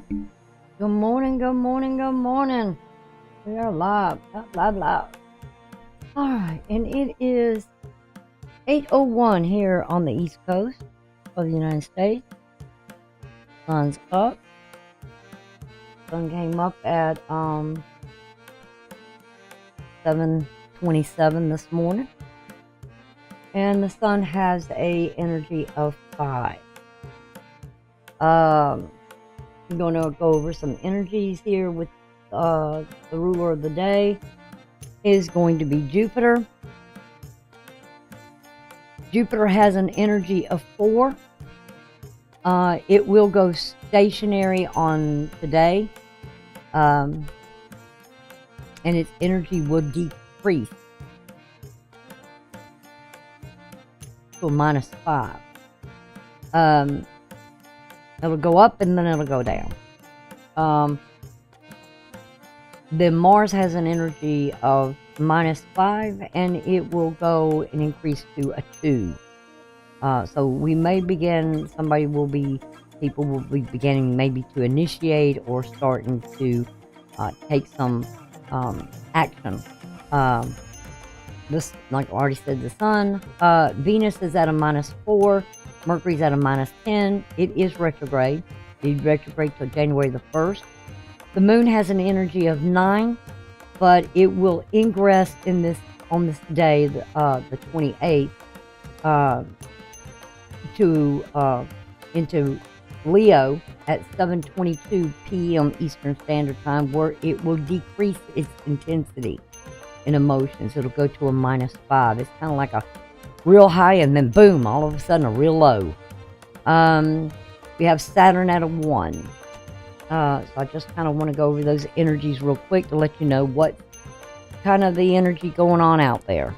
Good morning, good morning, good morning. We are live, live. All right, and it is 8:01 here on the East Coast of the United States. Sun's up. Sun came up at 7:27 this morning, and the sun has a energy of 5. I'm going to go over some energies here with the ruler of the day is going to be Jupiter. Jupiter has an energy of 4. It will go stationary on today, and its energy will decrease to a -5. It'll go up and then it'll go down. Then Mars has an energy of -5, and it will go and increase to a 2. So we may begin, people will be beginning maybe to initiate or starting to take some action. This, like I already said, the sun, Venus is at a -4. Mercury's at a -10. It is retrograde. It's retrograde till January the 1st. The moon has an energy of 9, but it will ingress on this day, the 28th, into Leo at 7:22 p.m. Eastern Standard Time, where it will decrease its intensity in emotions. It'll go to a -5. It's kind of like a real high and then boom, all of a sudden a real low. We have Saturn at a 1. So I just kind of want to go over those energies real quick to let you know what kind of the energy going on out there.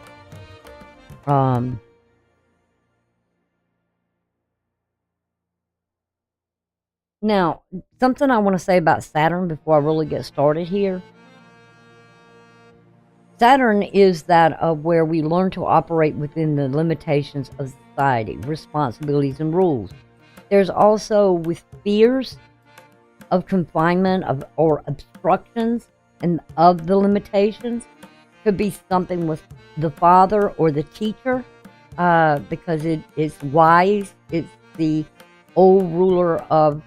Now, something I want to say about Saturn before I really get started here. Saturn is that of where we learn to operate within the limitations of society, responsibilities, and rules. There's also with fears of confinement or obstructions and of the limitations. Could be something with the father or the teacher, because it's wise. It's the old ruler of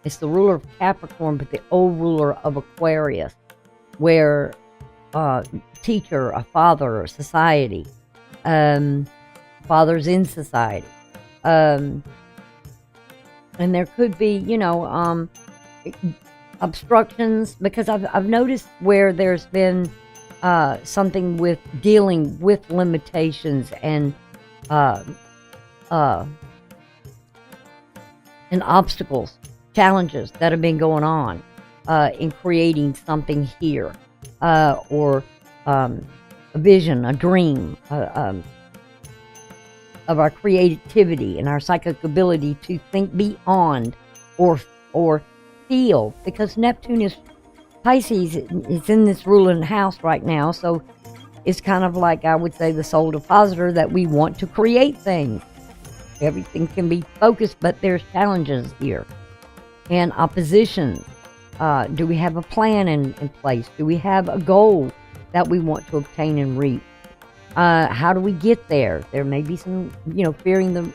it's the ruler of Capricorn, but the old ruler of Aquarius, where teacher, a father, or society, fathers in society, and there could be, obstructions, because I've noticed where there's been something with dealing with limitations and obstacles, challenges that have been going on in creating something here. Or a vision, a dream of our creativity and our psychic ability to think beyond or feel, because Neptune is Pisces, is in this ruling house right now, so it's kind of like, I would say, the soul depositor, that we want to create things. Everything can be focused, but there's challenges here and oppositions. Do we have a plan in place? Do we have a goal that we want to obtain and reach? How do we get there? There may be some, fearing the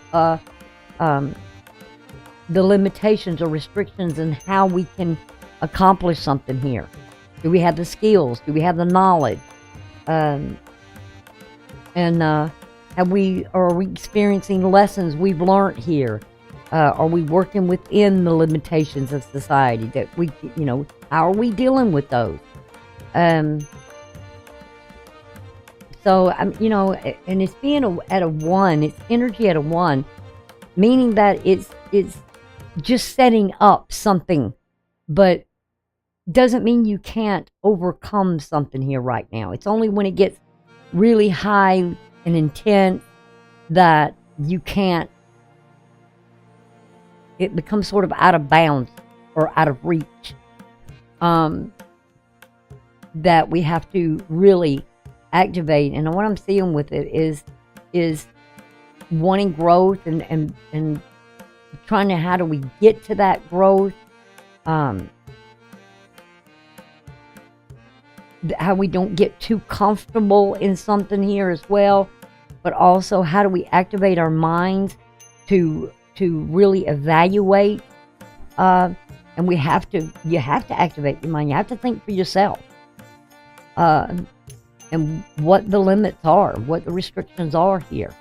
limitations or restrictions in how we can accomplish something here. Do we have the skills? Do we have the knowledge? Are we experiencing lessons we've learned here? Are we working within the limitations of society that we, how are we dealing with those? So, and it's being at a 1, it's energy at a 1, meaning that it's just setting up something, but doesn't mean you can't overcome something here right now. It's only when it gets really high and intense that you can't, it becomes sort of out of bounds or out of reach, that we have to really activate. And what I'm seeing with it is wanting growth and trying to, how do we get to that growth? How we don't get too comfortable in something here as well, but also how do we activate our minds to really evaluate, and you have to activate your mind. You have to think for yourself, and what the limits are, what the restrictions are here.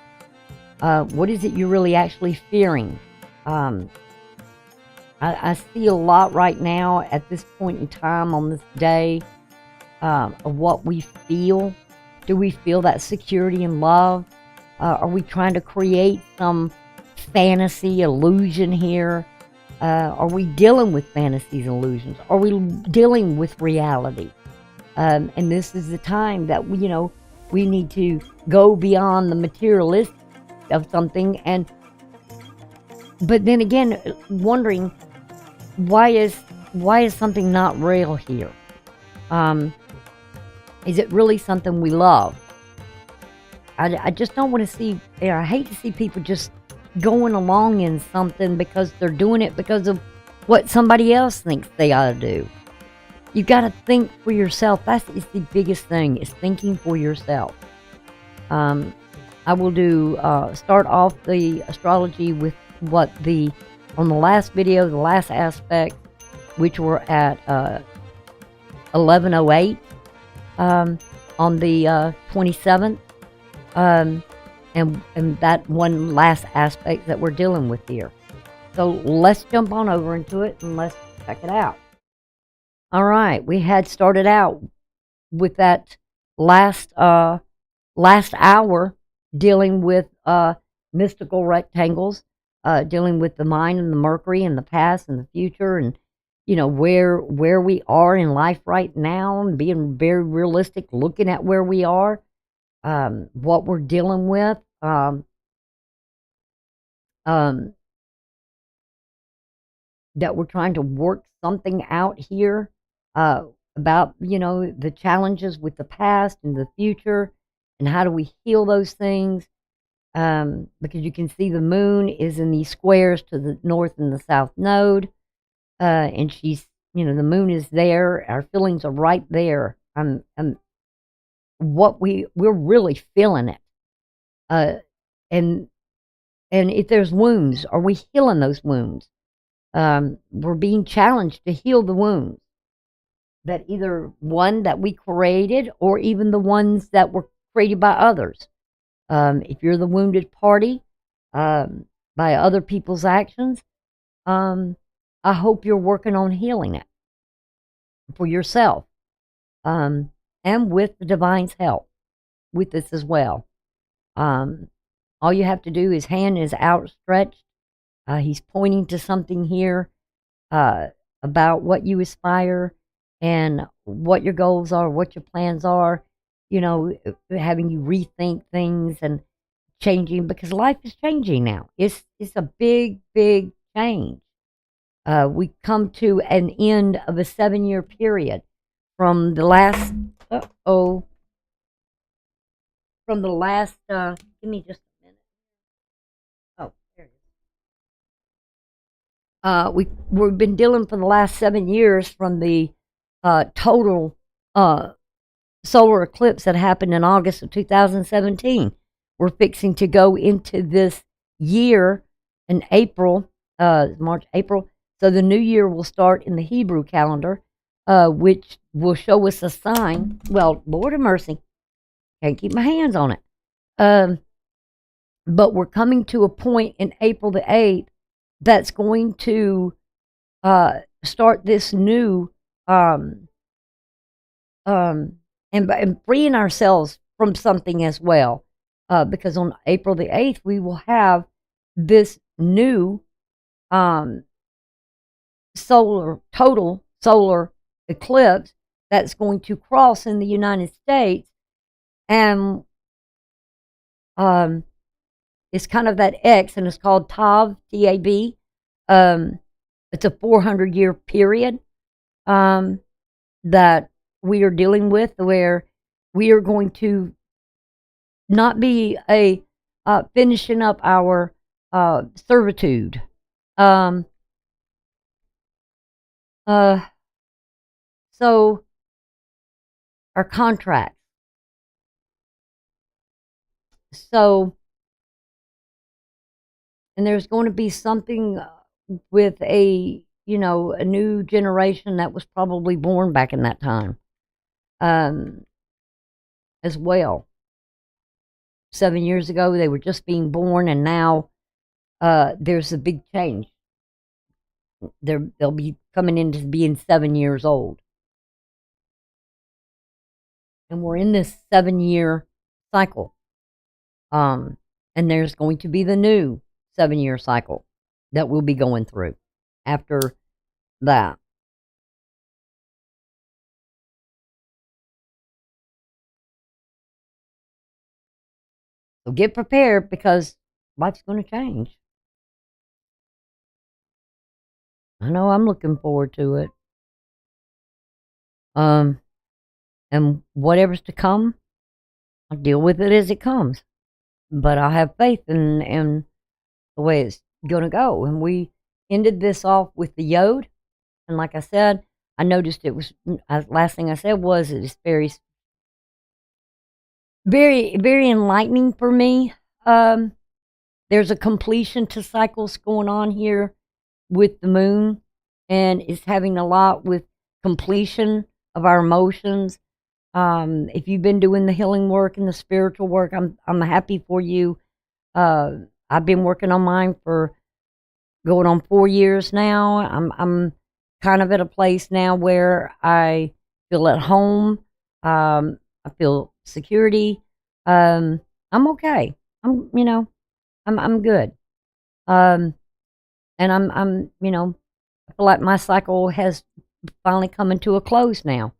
What is it you're really actually fearing? I see a lot right now at this point in time on this day, of what we feel. Do we feel that security and love? Are we trying to create some fantasy illusion here? Are we dealing with fantasies and illusions? Are we dealing with reality? And this is the time that we need to go beyond the materialistic of something, but then again, wondering why is something not real here? Is it really something we love? I just don't want to see, I hate to see people just going along in something because they're doing it because of what somebody else thinks they ought to do. You got to think for yourself. That is the biggest thing, is thinking for yourself. I will start off the astrology with on the last video, the last aspect, which were at 11:08 on the 27th, and that one last aspect that we're dealing with here. So let's jump on over into it and let's check it out. All right, we had started out with that last hour dealing with mystical rectangles, dealing with the mind and the Mercury and the past and the future, and where we are in life right now, and being very realistic, looking at where we are, what we're dealing with, that we're trying to work something out here, about the challenges with the past and the future, and how do we heal those things, because you can see the moon is in these squares to the north and the south node, and she's, the moon is there, our feelings are right there, we're really feeling it, and if there's wounds, are we healing those wounds? We're being challenged to heal the wounds, that either one that we created or even the ones that were created by others. If you're the wounded party, by other people's actions, I hope you're working on healing it for yourself, and with the divine's help with this as well. All you have to do, his hand is outstretched. He's pointing to something here, about what you aspire and what your goals are, what your plans are, having you rethink things and changing, because life is changing now. It's a big, big change. We come to an end of a 7-year period from the last, give me just a minute. Oh, there it is. We've been dealing for the last 7 years from the total solar eclipse that happened in August of 2017. We're fixing to go into this year in April, March, April. So the new year will start in the Hebrew calendar, which will show us a sign. Well, Lord of mercy, can't keep my hands on it. But we're coming to a point in April the 8th that's going to start this new, and freeing ourselves from something as well, because on April the 8th we will have this new total solar eclipse that's going to cross in the United States, and it's kind of that X, and it's called Tav, T-A-B. It's a 400-year period that we are dealing with, where we are going to not be finishing up our servitude, Um, uh, so our contracts. So, and there's going to be something with a new generation that was probably born back in that time, um, as well. 7 years ago, they were just being born, and now there's a big change. They'll be coming into being 7 years old, and we're in this 7 year cycle. And there's going to be the new 7 year cycle that we'll be going through after that. So get prepared because life's going to change. I know I'm looking forward to it. Um, and whatever's to come, I'll deal with it as it comes. But I have faith in the way it's going to go. And we ended this off with the yod. And like I said, I noticed it was, last thing I said was it's very, very, very enlightening for me. There's a completion to cycles going on here with the moon, and it's having a lot with completion of our emotions. If you've been doing the healing work and the spiritual work, I'm happy for you. I've been working on mine for going on 4 years now. I'm kind of at a place now where I feel at home. I feel security. I'm okay. I'm good. Um, and I feel like my cycle has finally come into a close now.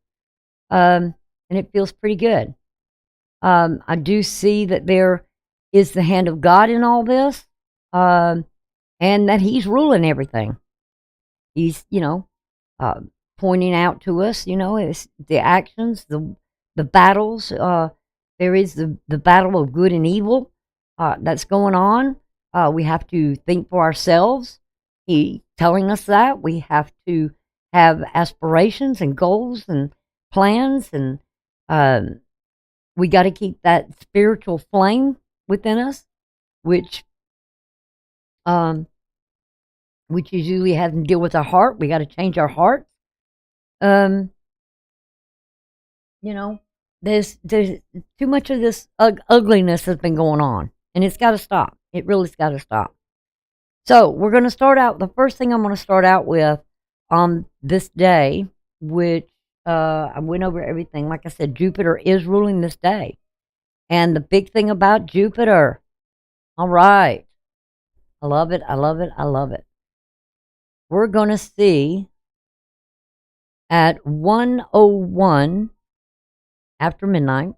And it feels pretty good. I do see that there is the hand of God in all this, and that He's ruling everything. He's, uh, pointing out to us, it's the actions, the battles. There is the battle of good and evil that's going on. We have to think for ourselves. He telling us that we have to have aspirations and goals and plans, and um, we got to keep that spiritual flame within us, which um, which is usually having to deal with our heart. We got to change our hearts. Um, you know, there's too much of this ugliness has been going on, and it's got to stop. It really's got to stop. So we're going to start out. The first thing I'm going to start out with on this day, which I went over everything. Like I said, Jupiter is ruling this day, and the big thing about Jupiter. All right, I love it. I love it. I love it. We're going to see at 1:01 after midnight,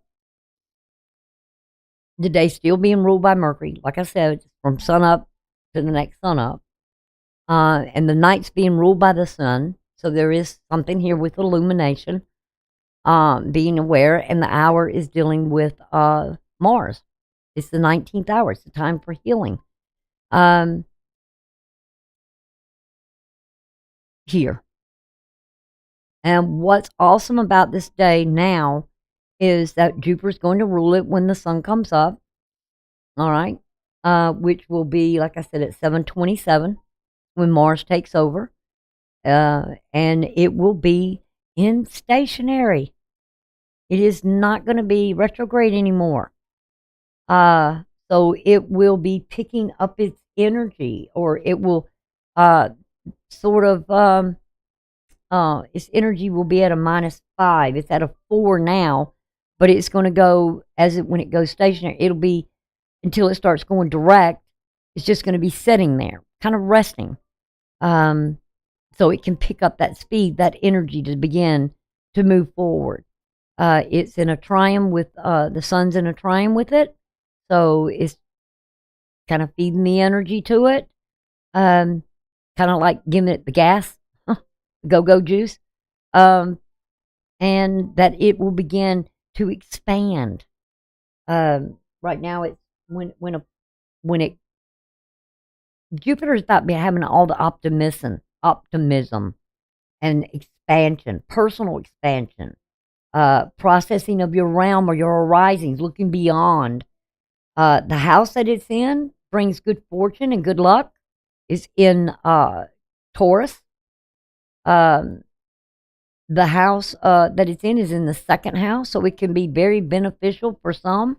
the day still being ruled by Mercury. Like I said, from sun up to the next sun up. And the night's being ruled by the sun. So there is something here with illumination, being aware. And the hour is dealing with Mars. It's the 19th hour. It's the time for healing. Here. And what's awesome about this day now is that Jupiter's going to rule it when the sun comes up. All right. Which will be, like I said, at 7:27 when Mars takes over. And it will be in stationary. It is not going to be retrograde anymore. So it will be picking up its energy, or it will sort of its energy will be at a -5. It's at a 4 now, but it's going to go when it goes stationary. It'll be until it starts going direct. It's just going to be sitting there, kind of resting, so it can pick up that speed, that energy to begin to move forward. It's in a triune with the sun's in a triune with it, so it's kind of feeding the energy to it, kind of like giving it the gas. Go juice, and that it will begin to expand. Right now, it's when Jupiter's about having all the optimism and expansion, personal expansion, processing of your realm or your arisings, looking beyond. The house that it's in brings good fortune and good luck. Is in Taurus. Um, the house that it's in is in the second house, so it can be very beneficial for some.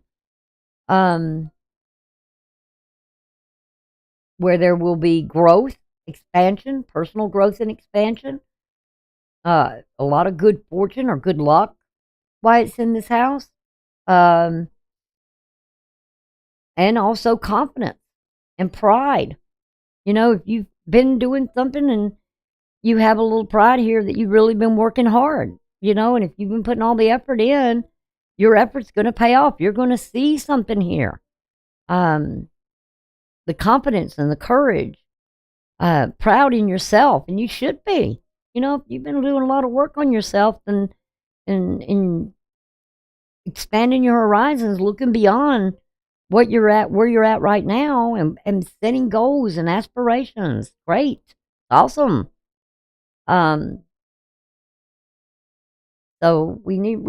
Where there will be growth, expansion, personal growth and expansion, a lot of good fortune or good luck why it's in this house, um, and also confidence and pride. You know, if you've been doing something and you have a little pride here that you've really been working hard, you know, and if you've been putting all the effort in, your effort's going to pay off. You're going to see something here. The confidence and the courage, proud in yourself, and you should be. You know, if you've been doing a lot of work on yourself and expanding your horizons, looking beyond what you're at, where you're at right now, and setting goals and aspirations. Great. Awesome. So we need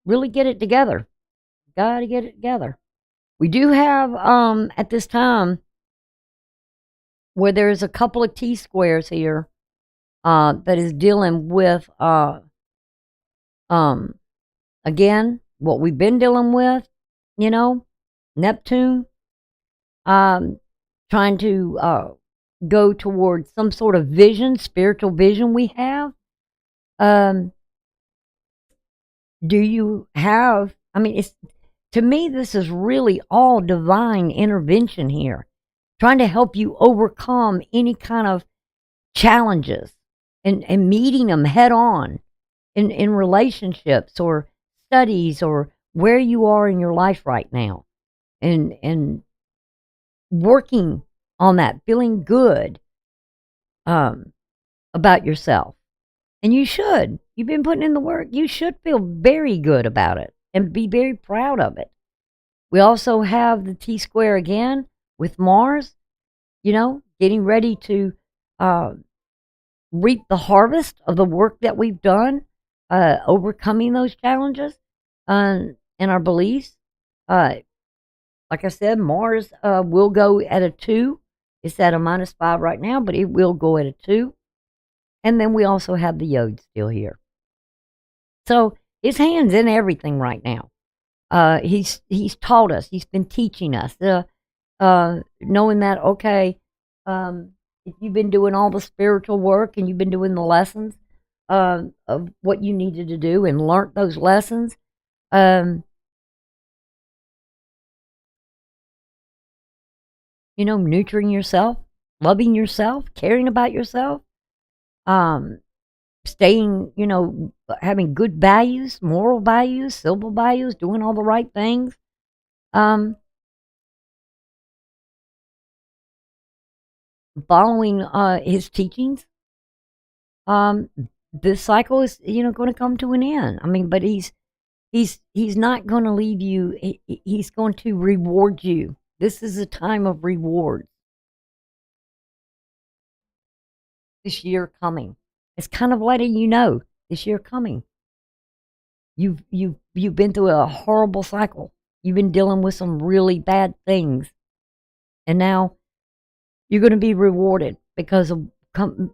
really get it together. Got to get it together. We do have at this time where there's a couple of T squares here that is dealing with again what we've been dealing with, you know, Neptune trying to go towards some sort of vision, spiritual vision we have. Do you have, I mean, it's, to me, this is really all divine intervention here, trying to help you overcome any kind of challenges and meeting them head on in relationships or studies or where you are in your life right now, and working on that, feeling good about yourself. And you should. You've been putting in the work. You should feel very good about it and be very proud of it. We also have the T square again with Mars, you know, getting ready to reap the harvest of the work that we've done, overcoming those challenges and our beliefs. Like I said, Mars will go at a 2. It's at a -5 right now, but it will go at a 2. And then we also have the Yod still here. So his hand's in everything right now. He's taught us. He's been teaching us. Knowing that, okay, if you've been doing all the spiritual work and you've been doing the lessons of what you needed to do and learnt those lessons, you know, nurturing yourself, loving yourself, caring about yourself, staying, you know, having good values, moral values, civil values, doing all the right things. Following his teachings. This cycle is, you know, going to come to an end. I mean, but he's not going to leave you. He's going to reward you. This is a time of reward. This year coming. It's kind of letting you know this year coming. You've been through a horrible cycle. You've been dealing with some really bad things, and now you're going to be rewarded because of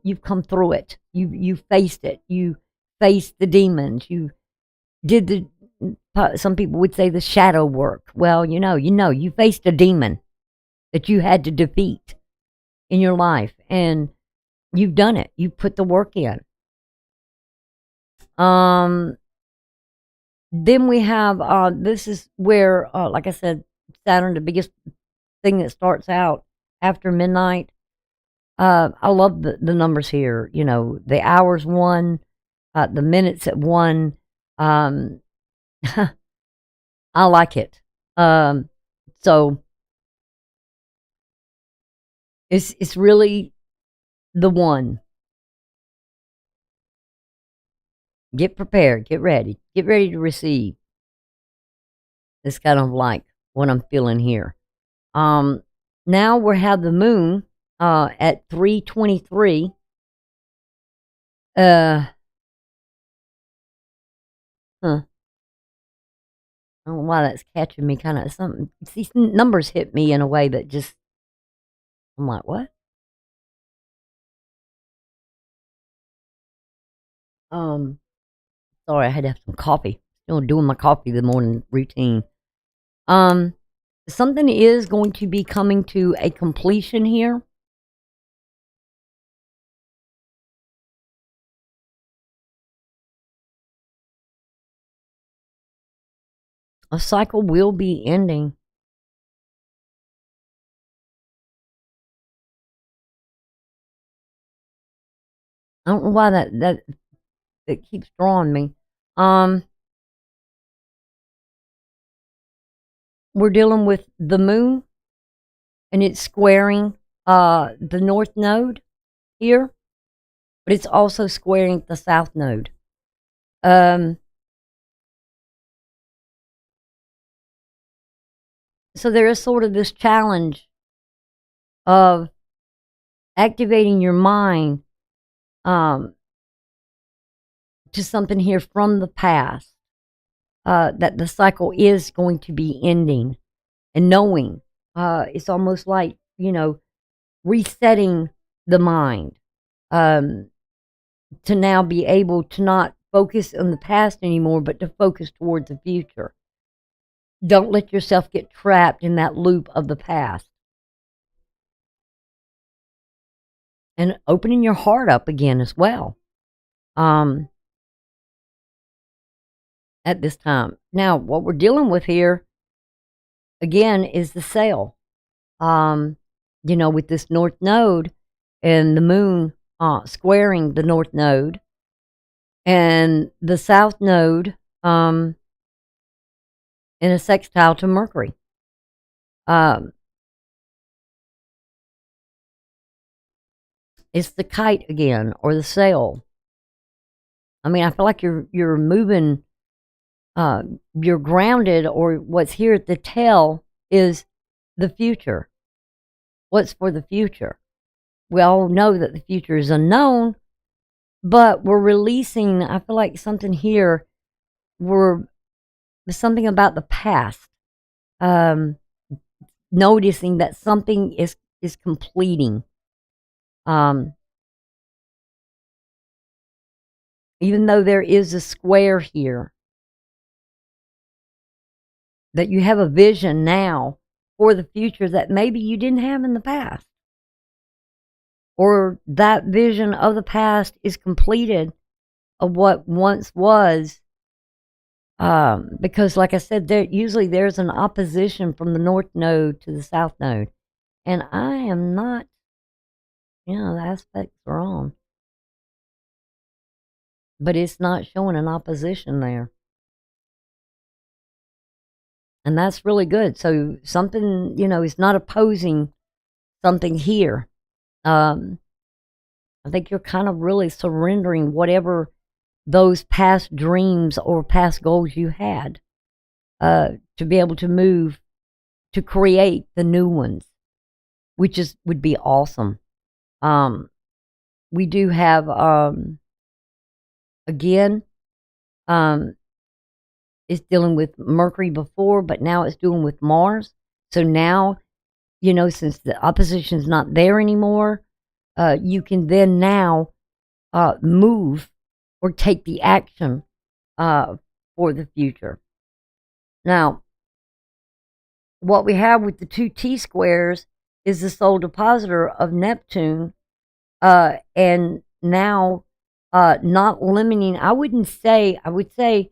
you've come through it. You faced it. You faced the demons. You did the some people would say the shadow work. Well, you faced a demon that you had to defeat in your life, and you've done it. You put the work in. Then we have this is where, like I said, Saturn, the biggest thing that starts out after midnight. I love the numbers here. You know, the hours 1, the minutes at 1. I like it. So it's really the 1. Get prepared. Get ready. Get ready to receive. It's kind of like what I'm feeling here. Now we have the moon at 3:23. Huh. I don't know why that's catching me. Kind of something. These numbers hit me in a way that just I'm like, what? Um, Sorry, I had to have some coffee. Still doing my coffee the morning routine. Um, Something is going to be coming to a completion here. A cycle will be ending. I don't know why that keeps drawing me. Um, we're dealing with the moon, and it's squaring the north node here, but it's also squaring the south node. So there is sort of this challenge of activating your mind to something here from the past, that the cycle is going to be ending, and knowing it's almost like, resetting the mind, to now be able to not focus on the past anymore, but to focus towards the future. Don't let yourself get trapped in that loop of the past. And opening your heart up again as well. At this time. Now, what we're dealing with here, again, is the sail. With this north node and the moon squaring the north node, and the south node in a sextile to Mercury. It's the kite again, or the sail. I mean, I feel like you're moving, you're grounded, or what's here at the tail is the future. What's for the future? We all know that the future is unknown, but we're releasing, I feel like something here, something about the past, noticing that something is completing. Even though there is a square here, that you have a vision now for the future that maybe you didn't have in the past. Or that vision of the past is completed of what once was. Because like I said, usually there's an opposition from the north node to the south node. And I am not, the aspects are on. But it's not showing an opposition there. And that's really good. So something, is not opposing something here. I think you're kind of really surrendering whatever those past dreams or past goals you had, to be able to move to create the new ones, which would be awesome. We do have again, it's dealing with Mercury before, but now it's dealing with Mars. So now, since the opposition's not there anymore, you can then now move or take the action for the future. Now, what we have with the two T-squares is the sole depositor of Neptune, and now not limiting, I would say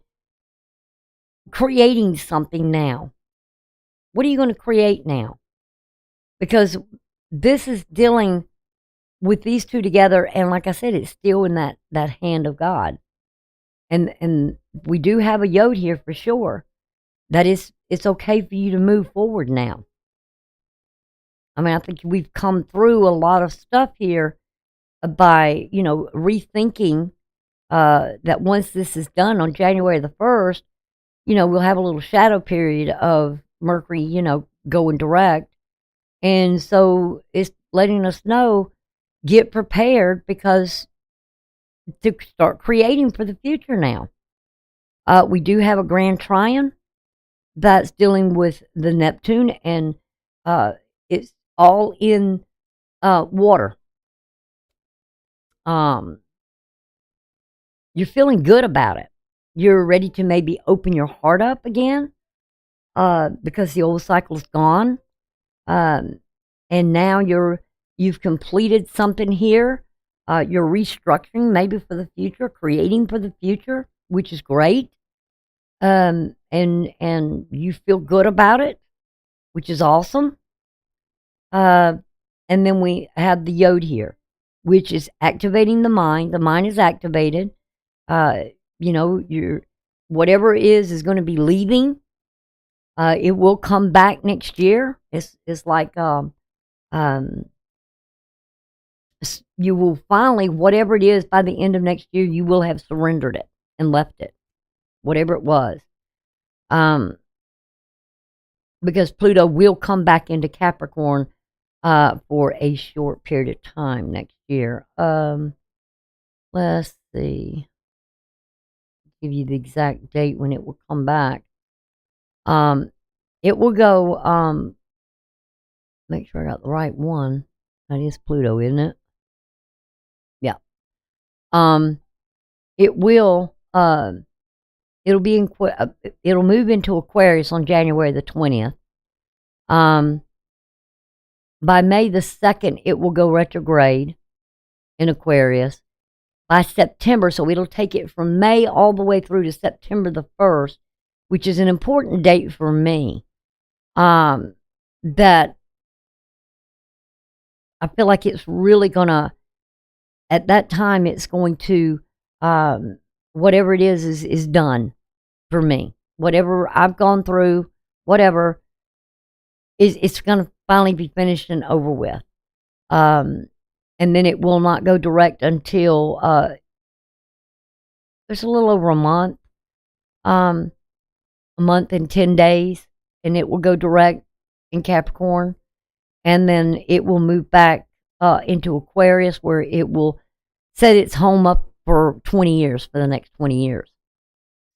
creating something now. What are you going to create now? Because this is dealing with these two together, and like I said, it's still in that hand of God. And we do have a yod here for sure. That it's okay for you to move forward now. I mean, I think we've come through a lot of stuff here by, rethinking that once this is done on January the 1st, we'll have a little shadow period of Mercury, going direct. And so it's letting us know, get prepared, because to start creating for the future now. We do have a grand trine that's dealing with the Neptune, and it's all in water. You're feeling good about it. You're ready to maybe open your heart up again, because the old cycle's gone. And now you've completed something here. You're restructuring maybe for the future, creating for the future, which is great. And you feel good about it, which is awesome. And then we have the Yod here, which is activating the mind. The mind is activated. Your whatever is going to be leaving. It will come back next year. It's like you will finally, whatever it is, by the end of next year, you will have surrendered it and left it, whatever it was. Because Pluto will come back into Capricorn for a short period of time next year. Let's see. Give you the exact date when it will come back. It will go, make sure I got the right one. That is Pluto, isn't it? Yeah. It will, it'll move into Aquarius on January the 20th. By May the 2nd, it will go retrograde in Aquarius. By September, so it'll take it from May all the way through to September the 1st, which is an important date for me. That I feel like it's really gonna, at that time, it's going to, whatever it is done for me. Whatever I've gone through, whatever, it's gonna finally be finished and over with. And then it will not go direct until there's a little over a month and 10 days, and it will go direct in Capricorn, and then it will move back into Aquarius, where it will set its home up for 20 years, for the next 20 years.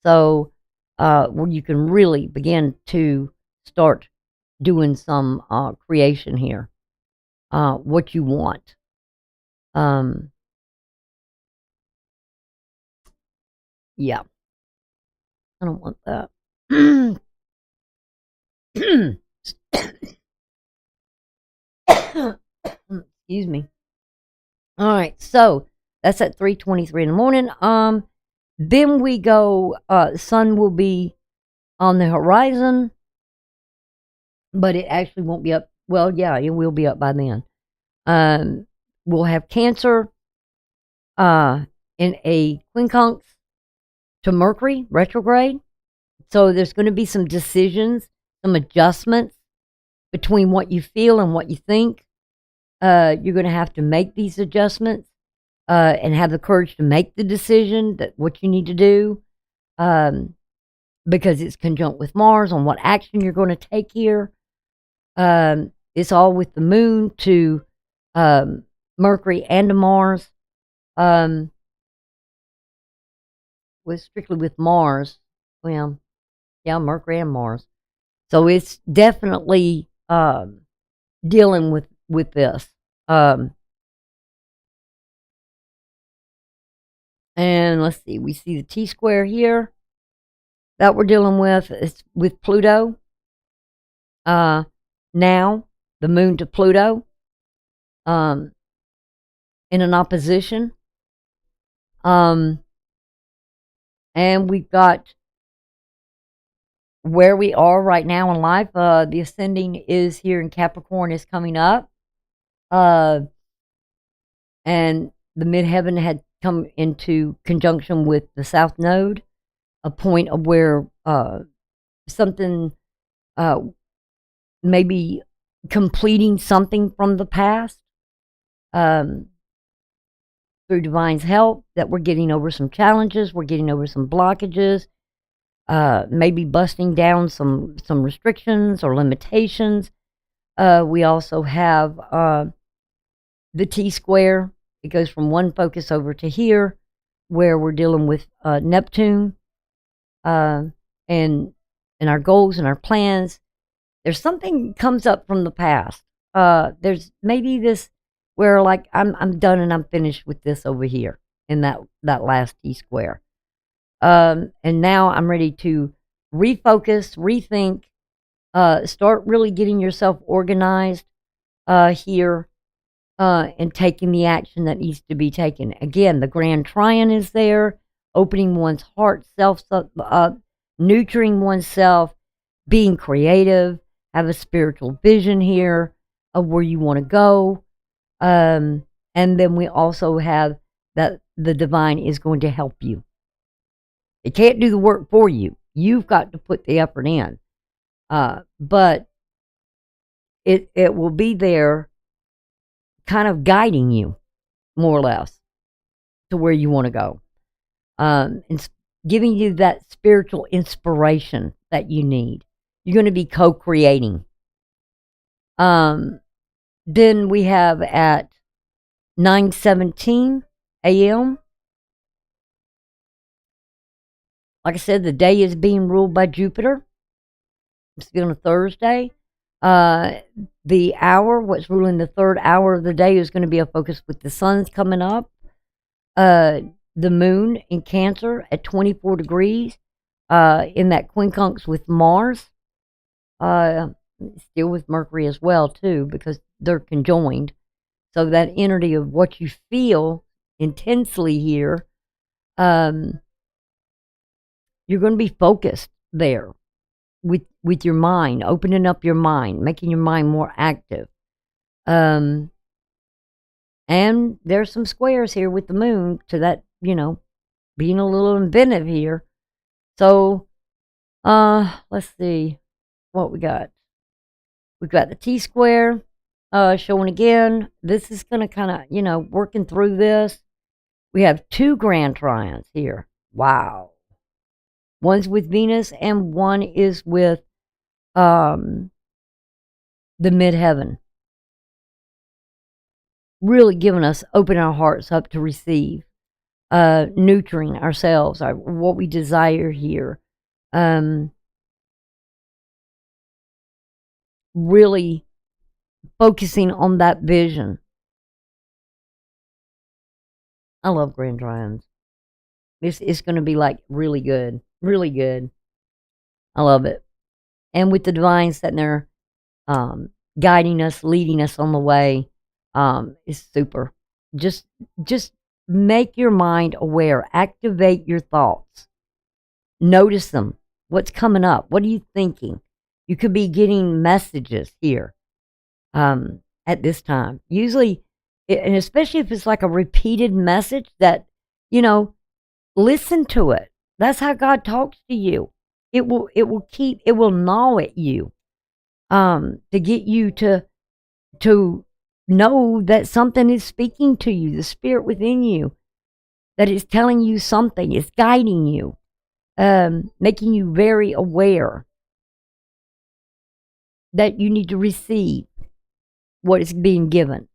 So where you can really begin to start doing some creation here, what you want. Yeah. I don't want that. Excuse me. All right, so that's at 3:23 in the morning. Then we go, sun will be on the horizon, but it actually won't be up. Well, yeah, it will be up by then. We'll have Cancer in a quincunx to Mercury retrograde. So there's going to be some decisions, some adjustments between what you feel and what you think. You're going to have to make these adjustments and have the courage to make the decision that what you need to do, because it's conjunct with Mars on what action you're going to take here. It's all with the moon to Mercury and to Mars. Was strictly with Mars. Well, yeah, Mercury and Mars. So it's definitely dealing with this. And let's see, we see the T-square here that we're dealing with. It's with Pluto. Now, the moon to Pluto in an opposition. And we've got where we are right now in life. The ascending is here in Capricorn, is coming up. And the midheaven had come into conjunction with the South Node, a point of where something, maybe completing something from the past, through Divine's help, that we're getting over some challenges, we're getting over some blockages, maybe busting down some restrictions or limitations. We also have the T-square. It goes from one focus over to here, where we're dealing with Neptune and our goals and our plans. There's something comes up from the past. There's maybe this where like I'm done and I'm finished with this over here in that last T-square. And now I'm ready to refocus, rethink, start really getting yourself organized here, and taking the action that needs to be taken. Again, the Grand Tryon is there, opening one's heart, self, nurturing oneself, being creative, have a spiritual vision here of where you want to go. And then we also have that the divine is going to help you. It can't do the work for you. You've got to put the effort in. But it will be there kind of guiding you, more or less, to where you want to go. And giving you that spiritual inspiration that you need. You're going to be co-creating. Then we have at 9:17 a.m., like I said, the day is being ruled by Jupiter. It's on a Thursday. The hour, what's ruling the third hour of the day, is going to be a focus with the sun's coming up. The moon in Cancer at 24 degrees, in that quincunx with Mars. Still with Mercury as well, too, because they're conjoined. So that energy of what you feel intensely here, you're going to be focused there with your mind, opening up your mind, making your mind more active. And there's some squares here with the moon to that, being a little inventive here. So, let's see what we got. We've got the T-square showing again. This is going to kind of, working through this. We have two Grand Tryons here. Wow. One's with Venus and one is with the midheaven. Really giving us, opening our hearts up to receive, nurturing ourselves, what we desire here. Really focusing on that vision. I love Grand Tryons. It's going to be like really good. Really good. I love it. And with the divine sitting there guiding us, leading us on the way, is super. Just make your mind aware. Activate your thoughts. Notice them. What's coming up? What are you thinking? You could be getting messages here at this time. Usually, and especially if it's like a repeated message that, listen to it. That's how God talks to you. It will gnaw at you, to get you to know that something is speaking to you, the spirit within you, that is telling you something, is guiding you, making you very aware that you need to receive what is being given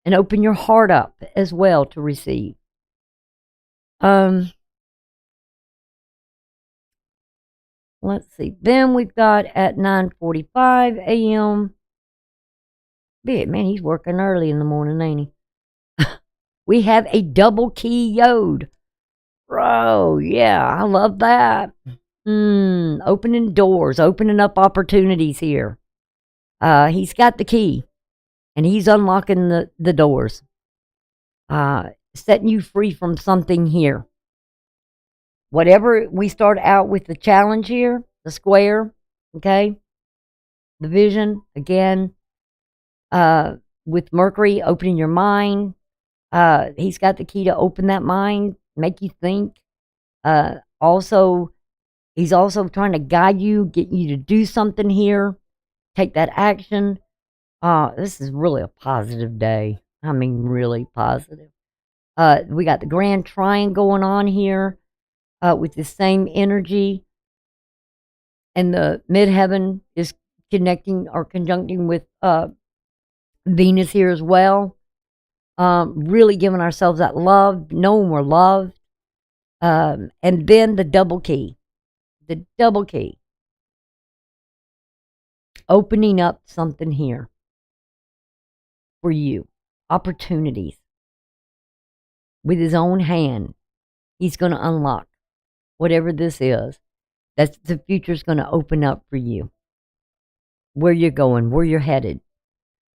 and open your heart up as well to receive. Let's see. Then we've got at 9:45 a.m. Man, he's working early in the morning, ain't he? We have a double key yod. Bro, yeah, I love that. Opening doors, opening up opportunities here. He's got the key, and he's unlocking the doors. Setting you free from something here. Whatever we start out with the challenge here, the square, okay? The vision, again, with Mercury, opening your mind. He's got the key to open that mind, make you think. He's also trying to guide you, get you to do something here, take that action. This is really a positive day. I mean, really positive. We got the Grand Tryon going on here. With the same energy, and the midheaven is connecting or conjuncting with Venus here as well. Really giving ourselves that love, knowing we're loved. And then the double key. The double key. Opening up something here for you. Opportunities. With his own hand, he's going to unlock whatever this is. That's the future's going to open up for you. Where you're going, where you're headed.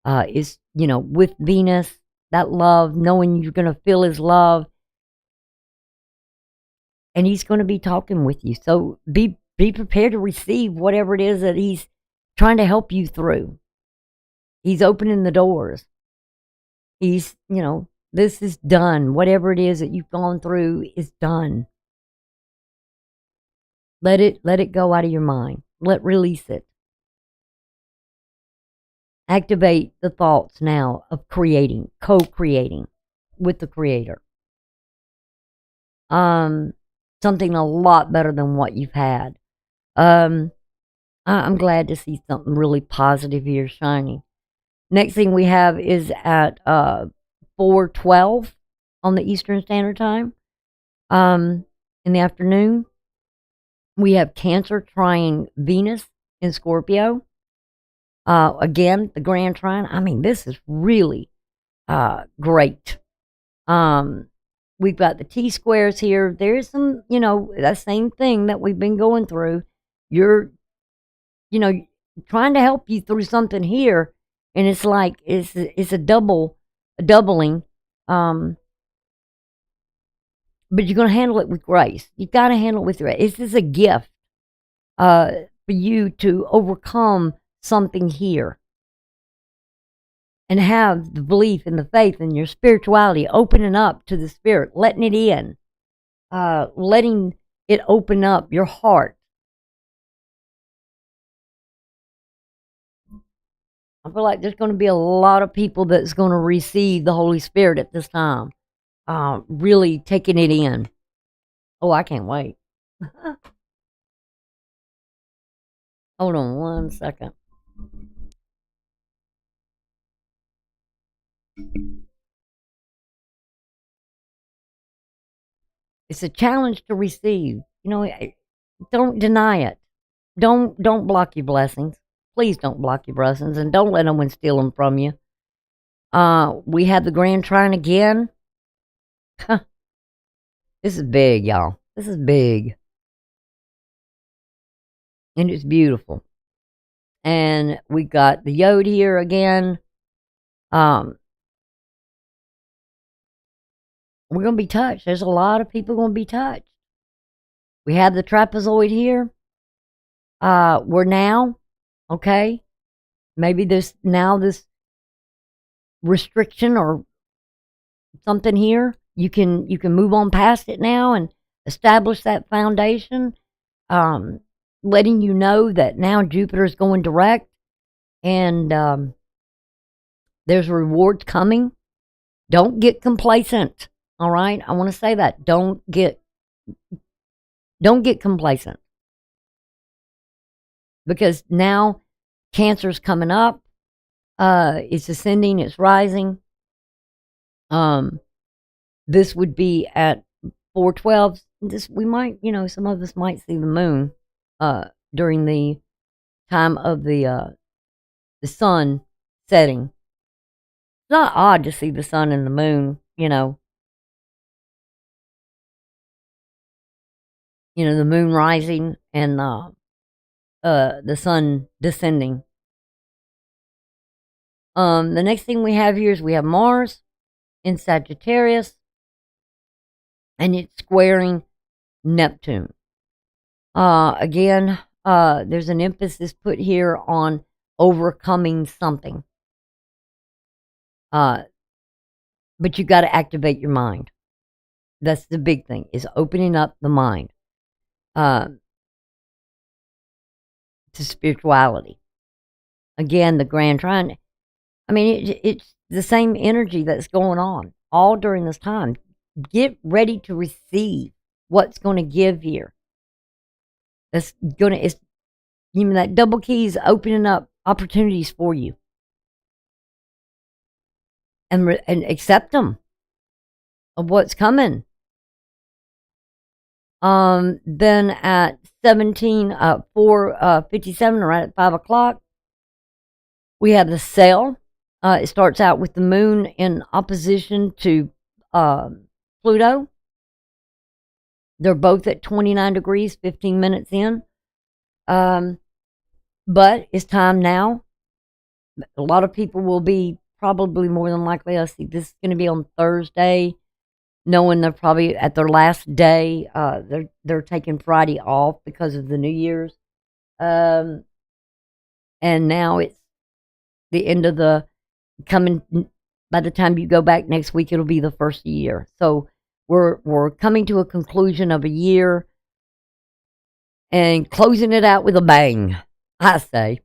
Is, with Venus, that love, knowing you're going to feel his love. And he's going to be talking with you. So be prepared to receive whatever it is that he's trying to help you through. He's opening the doors. He's, this is done. Whatever it is that you've gone through is done. Let it go out of your mind. Release it. Activate the thoughts now of creating, co-creating with the Creator. Something a lot better than what you've had. I'm glad to see something really positive here shining. Next thing we have is at 4:12 on the Eastern Standard Time. In the afternoon, we have Cancer trying Venus in Scorpio. Again, the Grand Trine. I mean, this is really great. We've got the T-squares here. There's some, that same thing that we've been going through. You're, trying to help you through something here, and it's like it's a doubling. But you're going to handle it with grace. You got to handle it with grace. This is a gift for you to overcome something here and have the belief and the faith and your spirituality, opening up to the spirit, letting it in, letting it open up your heart. I feel like there's going to be a lot of people that's going to receive the Holy Spirit at this time, really taking it in. Oh, I can't wait. Hold on one second. It's a challenge to receive. Don't deny it. Don't block your blessings. Please don't block your blessings, and don't let anyone steal them from you. We have the Grand Trine again. This is big, y'all. This is big. And it's beautiful. And we got the Yod here again. We're going to be touched. There's a lot of people going to be touched. We have the trapezoid here. We're now, okay, maybe this restriction or something here, you can move on past it now and establish that foundation, letting you know that now Jupiter is going direct, and there's rewards coming. Don't get complacent. All right, I want to say that. Don't get complacent, because now Cancer's coming up. It's ascending. It's rising. This would be at 4:12. We might, some of us might see the moon during the time of the sun setting. It's not odd to see the sun and the moon, the moon rising and the sun descending. The next thing we have here is we have Mars in Sagittarius, and it's squaring Neptune. Again, there's an emphasis put here on overcoming something. But you got to activate your mind. That's the big thing, is opening up the mind to spirituality. Again, the Grand Trine. I mean, it's the same energy that's going on all during this time. Get ready to receive what's going to give here. even that double key is opening up opportunities for you, and accept them of what's coming. Then at 4:57, right at 5 o'clock, we have the sail. It starts out with the moon in opposition to Pluto. They're both at 29 degrees, 15 minutes in. But it's time now. A lot of people will be probably more than likely, let's see, this is going to be on Thursday, knowing they're probably at their last day. They're taking Friday off because of the New Year's. And now it's the end of the coming. By the time you go back next week, it'll be the first year. So we're coming to a conclusion of a year and closing it out with a bang, I say.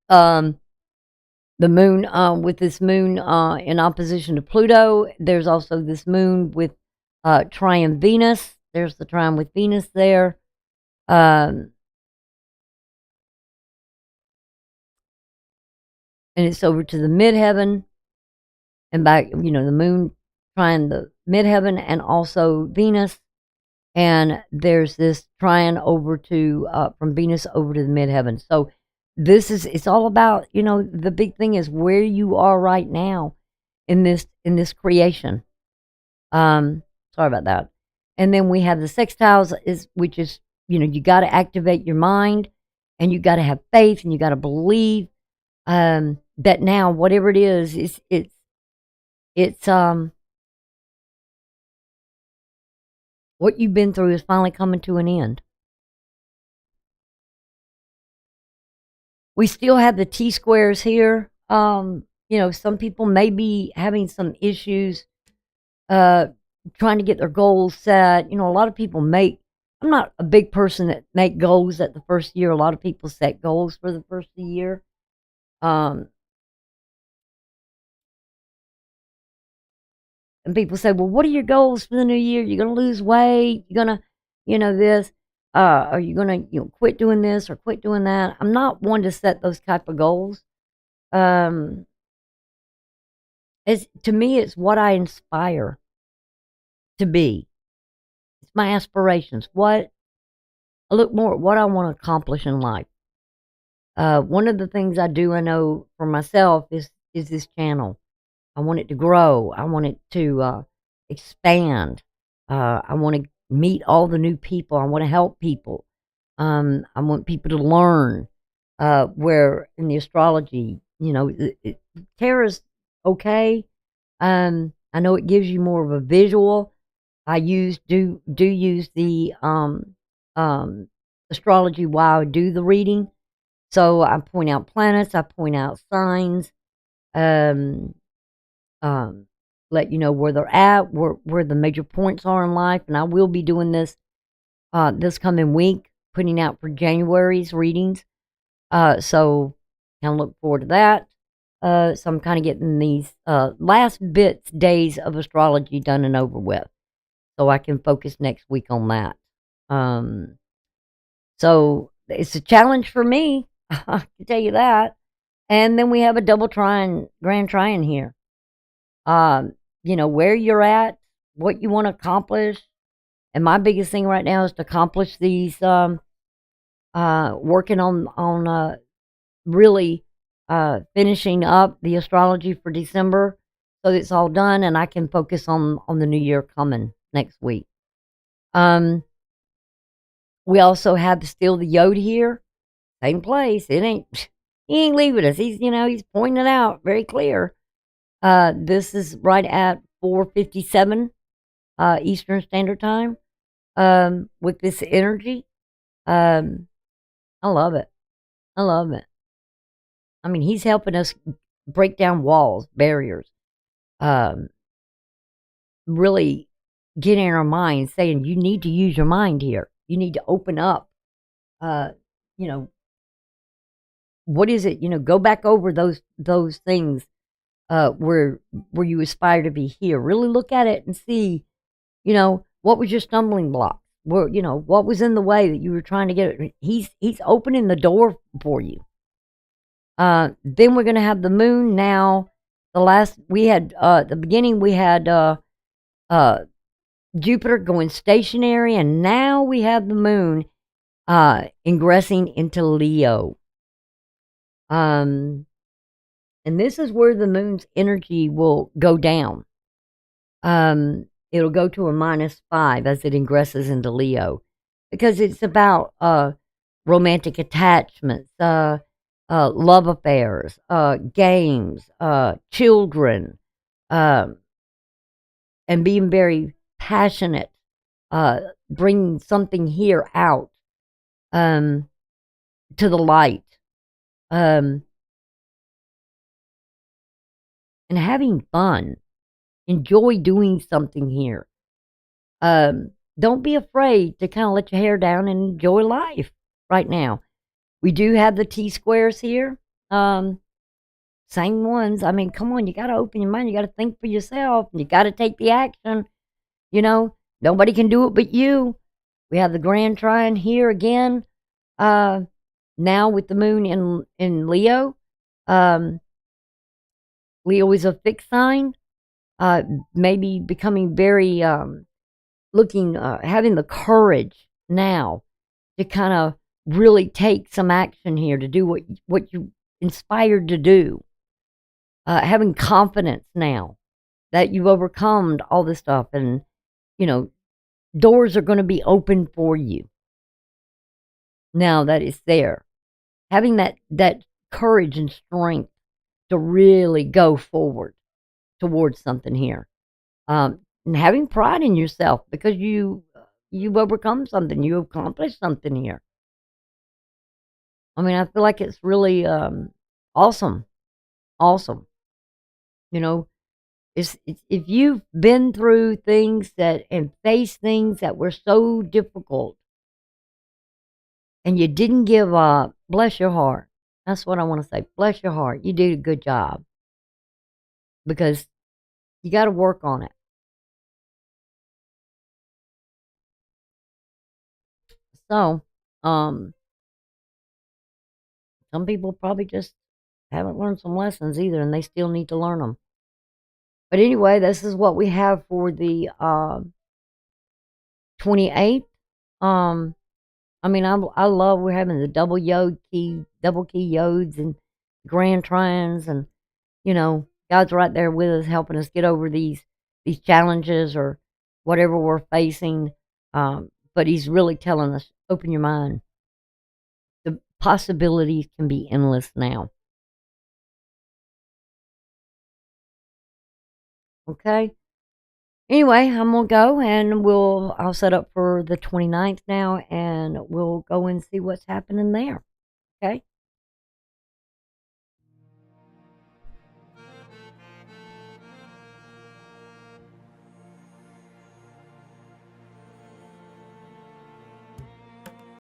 The moon, with this moon in opposition to Pluto, there's also this moon with trine Venus. There's the trine with Venus there. And it's over to the midheaven and back, the moon trine the midheaven and also Venus. And there's this trine over to, from Venus over to the midheaven. So it's all about, the big thing is where you are right now in this creation. Sorry about that. And then we have the sextiles, which is, you got to activate your mind, and you got to have faith, and you got to believe that now whatever it is, it's what you've been through is finally coming to an end. We still have the T-squares here. Some people may be having some issues trying to get their goals set. A lot of people I'm not a big person that make goals at the first year. A lot of people set goals for the first year. And people say, well, what are your goals for the new year? You're going to lose weight. You're going to, this. Are you going to, quit doing this or quit doing that? I'm not one to set those type of goals. To me, it's what I inspire to be. It's my aspirations. I look more at what I want to accomplish in life. One of the things I know for myself is this channel. I want it to grow. I want it to expand. I want to meet all the new people. I want to help people. I want people to learn where in the astrology, tarot's okay. I know it gives you more of a visual. I do use the astrology while I do the reading. So I point out planets, I point out signs, let you know where they're at, where the major points are in life. And I will be doing this this coming week, putting out for January's readings. So kind of look forward to that. So I'm kind of getting these last days of astrology done and over with, so I can focus next week on that. So it's a challenge for me, I can tell you that. And then we have a double grand trine here. Where you're at, what you want to accomplish. And my biggest thing right now is to accomplish these, working on really finishing up the astrology for December, so that it's all done and I can focus on the new year coming next week. We also have still the Yod here, same place. He ain't leaving us. He's pointing it out very clear. This is right at 4:57 Eastern Standard Time. With this energy, I love it. I love it. I mean, he's helping us break down walls, barriers. Really get in our minds, saying you need to use your mind here. You need to open up. What is it? Go back over those things where you aspire to be here. Really look at it and see, what was your stumbling block? were, what was in the way that you were trying to get it. He's opening the door for you. Then we're going to have the moon now. We had, the beginning, we had Jupiter going stationary, and now we have the moon ingressing into Leo. And this is where the moon's energy will go down. It'll go to a -5 as it ingresses into Leo, because it's about romantic attachments, love affairs, games, children, and being very passionate, bringing something here out to the light, and having fun. Enjoy doing something here. Don't be afraid to kind of let your hair down and enjoy life right now. We do have the T-squares here. Same ones. I mean, come on, you got to open your mind. You got to think for yourself. You got to take the action. Nobody can do it but you. We have the Grand Trine here again. Now with the moon in Leo. Leo is a fixed sign. Maybe becoming very having the courage now to kind of really take some action here, to do what you inspired to do. Having confidence now that you've overcome all this stuff, and doors are going to be open for you now that it's there. Having that courage and strength to really go forward towards something here, and having pride in yourself because you've overcome something, you accomplished something here. I mean, I feel like it's really awesome. It's if you've been through things and faced things that were so difficult, and you didn't give up, bless your heart. That's what I want to say. Bless your heart. You did a good job, because you got to work on it. So, some people probably just haven't learned some lessons either, and they still need to learn them. But anyway, this is what we have for the 28th. I mean, I love we're having the double key yods and grand trines, and God's right there with us, helping us get over these challenges or whatever we're facing. But He's really telling us, open your mind. The possibilities can be endless now. Okay. Anyway, I'm gonna go, and I'll set up for the 29th now, and we'll go and see what's happening there. Okay.